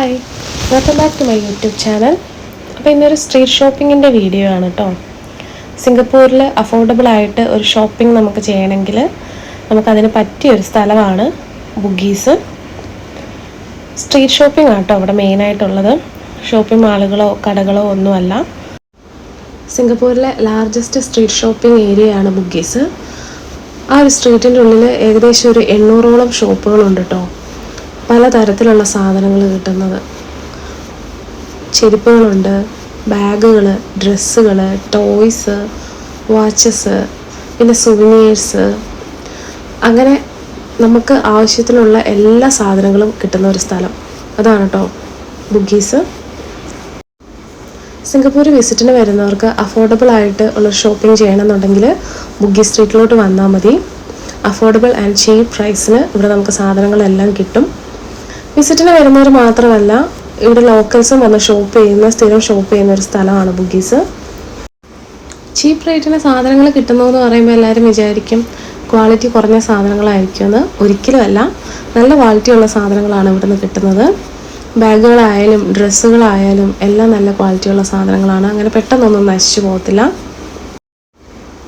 Hi, welcome back to my YouTube channel. അപ്പോൾ ഇന്നൊരു street ഷോപ്പിങ്ങിൻ്റെ video ആണ് കേട്ടോ. സിംഗപ്പൂരിൽ അഫോർഡബിളായിട്ട് ഒരു ഷോപ്പിംഗ് നമുക്ക് ചെയ്യണമെങ്കിൽ നമുക്കതിന് പറ്റിയൊരു സ്ഥലമാണ് ബുഗീസ്. സ്ട്രീറ്റ് ഷോപ്പിംഗ് ആണ് കേട്ടോ അവിടെ മെയിനായിട്ടുള്ളത്. ഷോപ്പിംഗ് മാളുകളോ കടകളോ ഒന്നുമല്ല. സിംഗപ്പൂരിലെ ലാർജസ്റ്റ് സ്ട്രീറ്റ് ഷോപ്പിംഗ് ഏരിയയാണ് ബുഗീസ്. ആ ഒരു സ്ട്രീറ്റിൻ്റെ ഉള്ളിൽ ഏകദേശം ഒരു 800ഓളം ഷോപ്പുകളുണ്ട് കേട്ടോ. പലതരത്തിലുള്ള സാധനങ്ങൾ കിട്ടുന്നത്. ചെരുപ്പുകളുണ്ട്, ബാഗുകൾ, ഡ്രസ്സുകൾ, ടോയ്സ്, വാച്ചസ്, പിന്നെ സുവനീഴ്സ്, അങ്ങനെ നമുക്ക് ആവശ്യത്തിനുള്ള എല്ലാ സാധനങ്ങളും കിട്ടുന്ന ഒരു സ്ഥലം. അതാണ് കേട്ടോ ബുഗീസ്. സിംഗപ്പൂർ വിസിറ്റിന് വരുന്നവർക്ക് അഫോർഡബിൾ ആയിട്ട് ഉള്ള ഷോപ്പിംഗ് ചെയ്യണമെന്നുണ്ടെങ്കിൽ ബുഗീസ് സ്ട്രീറ്റിലോട്ട് വന്നാൽ മതി. അഫോർഡബിൾ ആൻഡ് ചീപ്പ് പ്രൈസിന് ഇവിടെ നമുക്ക് സാധനങ്ങളെല്ലാം കിട്ടും. വിസിറ്റിന് വരുന്നവർ മാത്രമല്ല, ഇവിടെ ലോക്കൽസും വന്ന് സ്ഥിരം ഷോപ്പ് ചെയ്യുന്ന ഒരു സ്ഥലമാണ് ബുഗീസ്. ചീപ്പ് റേറ്റിന് സാധനങ്ങൾ കിട്ടുന്നതെന്ന് പറയുമ്പോൾ എല്ലാവരും വിചാരിക്കും ക്വാളിറ്റി കുറഞ്ഞ സാധനങ്ങളായിരിക്കുമെന്ന്. ഒരിക്കലുമല്ല, നല്ല ക്വാളിറ്റിയുള്ള സാധനങ്ങളാണ് ഇവിടുന്ന് കിട്ടുന്നത്. ബാഗുകളായാലും ഡ്രസ്സുകളായാലും എല്ലാം നല്ല ക്വാളിറ്റിയുള്ള സാധനങ്ങളാണ്. അങ്ങനെ പെട്ടെന്നൊന്നും നശിച്ചു പോകത്തില്ല.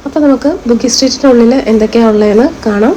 അപ്പോൾ നമുക്ക് ബുഗീസ് സ്ട്രീറ്റിൻ്റെ ഉള്ളിൽ എന്തൊക്കെയാണ് ഉള്ളതെന്ന് കാണാം.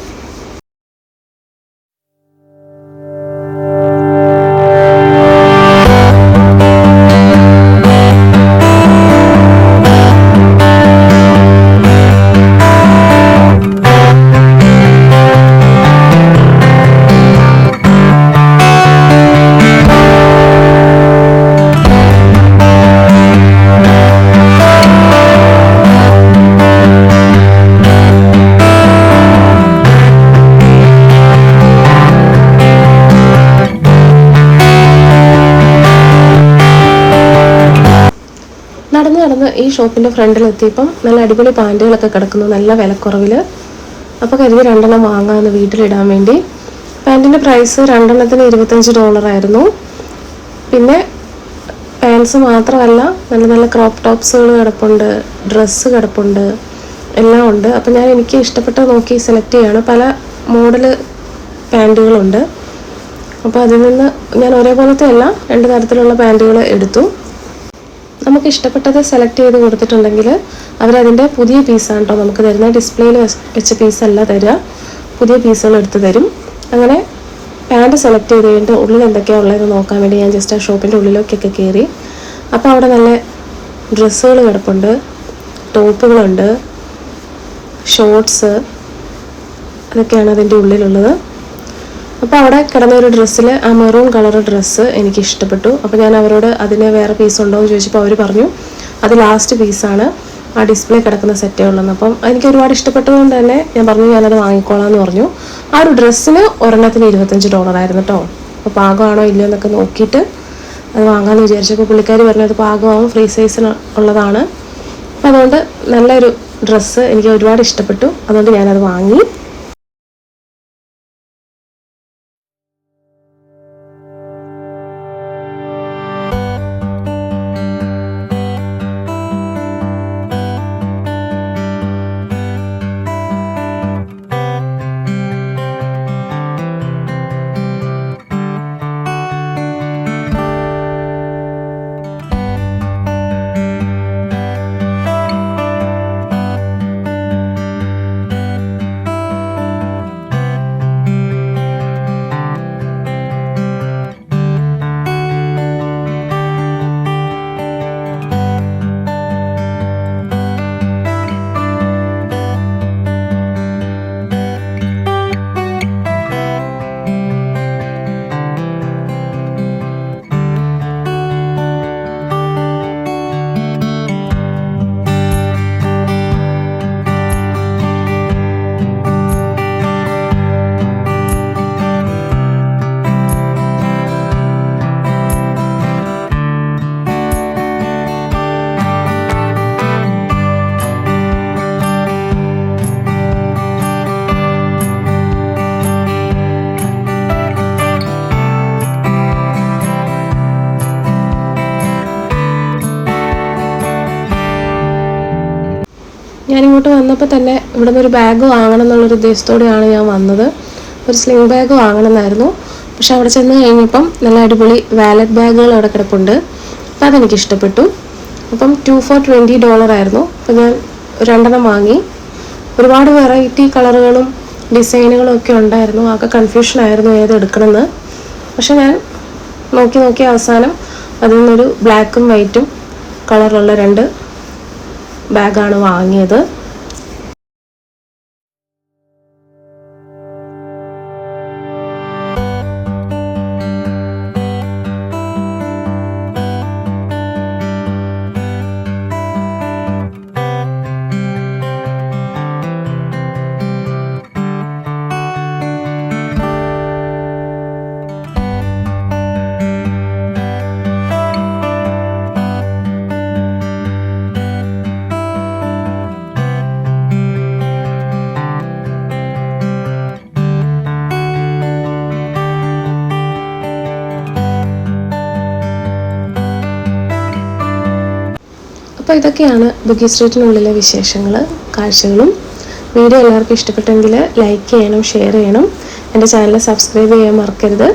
നടന്ന് ഈ ഷോപ്പിൻ്റെ ഫ്രണ്ടിലെത്തിയപ്പം നല്ല അടിപൊളി പാൻറ്റുകളൊക്കെ കിടക്കുന്നു, നല്ല വിലക്കുറവിൽ. അപ്പോൾ കരുതി 2 വാങ്ങാമെന്ന് വീട്ടിലിടാൻ വേണ്ടി. പാൻറ്റിൻ്റെ പ്രൈസ് 2 $25 ആയിരുന്നു. പിന്നെ പാൻസ് മാത്രമല്ല, നല്ല നല്ല ക്രോപ്പ് ടോപ്സുകൾ കിടപ്പുണ്ട്, ഡ്രസ്സ് കിടപ്പുണ്ട്, എല്ലാം ഉണ്ട്. അപ്പോൾ ഞാൻ എനിക്ക് ഇഷ്ടപ്പെട്ടത് നോക്കി സെലക്ട് ചെയ്യാണ്. പല മോഡൽ പാൻറ്റുകളുണ്ട്. അപ്പോൾ അതിൽ നിന്ന് ഞാൻ ഒരേപോലത്തെ അല്ല, 2 തരത്തിലുള്ള പാൻറ്റുകൾ എടുത്തു. നമുക്ക് ഇഷ്ടപ്പെട്ടത് സെലക്ട് ചെയ്ത് കൊടുത്തിട്ടുണ്ടെങ്കിൽ അവരതിൻ്റെ പുതിയ പീസാണ് കേട്ടോ നമുക്ക് തരുന്നത്. ഡിസ്പ്ലേയിൽ വെച്ച പീസല്ല തരിക, പുതിയ പീസുകൾ എടുത്ത് തരും. അങ്ങനെ പാൻറ്റ് സെലക്ട് ചെയ്ത് കഴിഞ്ഞിട്ട് ഉള്ളിൽ എന്തൊക്കെയാണ് ഉള്ളതെന്ന് നോക്കാൻ വേണ്ടി ഞാൻ ജസ്റ്റ് ആ ഷോപ്പിൻ്റെ ഉള്ളിലേക്കൊക്കെ കയറി. അപ്പോൾ അവിടെ നല്ല ഡ്രസ്സുകൾ കിടപ്പുണ്ട്, ടോപ്പുകളുണ്ട്, ഷോർട്ട്സ്, അതൊക്കെയാണ് അതിൻ്റെ ഉള്ളിലുള്ളത്. അപ്പോൾ അവിടെ കിടന്ന ഒരു ഡ്രസ്സിൽ ആ മെറൂൺ കളർ ഡ്രസ്സ് എനിക്ക് ഇഷ്ടപ്പെട്ടു. അപ്പോൾ ഞാൻ അവരോട് അതിന് വേറെ പീസ് ഉണ്ടോ എന്ന് ചോദിച്ചപ്പോൾ അവർ പറഞ്ഞു അത് ലാസ്റ്റ് പീസാണ്, ആ ഡിസ്പ്ലേ കിടക്കുന്ന സെറ്റേ ഉള്ളതെന്ന്. അപ്പം എനിക്ക് ഒരുപാട് ഇഷ്ടപ്പെട്ടതുകൊണ്ട് തന്നെ ഞാൻ പറഞ്ഞു ഞാനത് വാങ്ങിക്കോളാം എന്ന് പറഞ്ഞു. ആ ഒരു ഡ്രസ്സിന് ഒരെണ്ണത്തിന് $25 ആയിരുന്നു കേട്ടോ. അപ്പോൾ പാകമാണോ ഇല്ലയോ എന്നൊക്കെ നോക്കിയിട്ട് അത് വാങ്ങാമെന്ന് വിചാരിച്ചപ്പോൾ പുള്ളിക്കാരി പറഞ്ഞു അത് പാകമാവും, ഫ്രീ സൈസിന് ഉള്ളതാണ്. അപ്പോൾ അതുകൊണ്ട് നല്ലൊരു ഡ്രസ്സ് എനിക്ക് ഒരുപാട് ഇഷ്ടപ്പെട്ടു. അതുകൊണ്ട് ഞാനത് വാങ്ങി. ഞാനിങ്ങോട്ട് വന്നപ്പോൾ തന്നെ ഇവിടെ നിന്ന് ഒരു ബാഗ് വാങ്ങണം എന്നുള്ളൊരു ഉദ്ദേശത്തോടെയാണ് ഞാൻ വന്നത്. ഒരു സ്ലിംഗ് ബാഗ് വാങ്ങണമെന്നായിരുന്നു. പക്ഷെ അവിടെ ചെന്ന് കഴിഞ്ഞപ്പം നല്ല അടിപൊളി വാലറ്റ് ബാഗുകൾ അവിടെ കിടപ്പുണ്ട്. അപ്പോൾ അതെനിക്ക് ഇഷ്ടപ്പെട്ടു. അപ്പം 2 for $20 ആയിരുന്നു. അപ്പോൾ ഞാൻ 2 വാങ്ങി. ഒരുപാട് വെറൈറ്റി കളറുകളും ഡിസൈനുകളും ഒക്കെ ഉണ്ടായിരുന്നു. ആകെ കൺഫ്യൂഷനായിരുന്നു ഏത് എടുക്കണമെന്ന്. പക്ഷെ ഞാൻ നോക്കി അവസാനം അതിൽ നിന്നൊരു ബ്ലാക്കും വൈറ്റും കളറുള്ള 2 ബാഗാണ് വാങ്ങിയത്. അപ്പോൾ ഇതൊക്കെയാണ് ബുക്കി സ്ട്രീറ്റിനുള്ളിലെ വിശേഷങ്ങൾ, കാഴ്ചകളും. വീഡിയോ എല്ലാവർക്കും ഇഷ്ടപ്പെട്ടെങ്കിൽ ലൈക്ക് ചെയ്യണം, ഷെയർ ചെയ്യണം. എൻ്റെ ചാനൽ സബ്സ്ക്രൈബ് ചെയ്യാൻ മറക്കരുത്.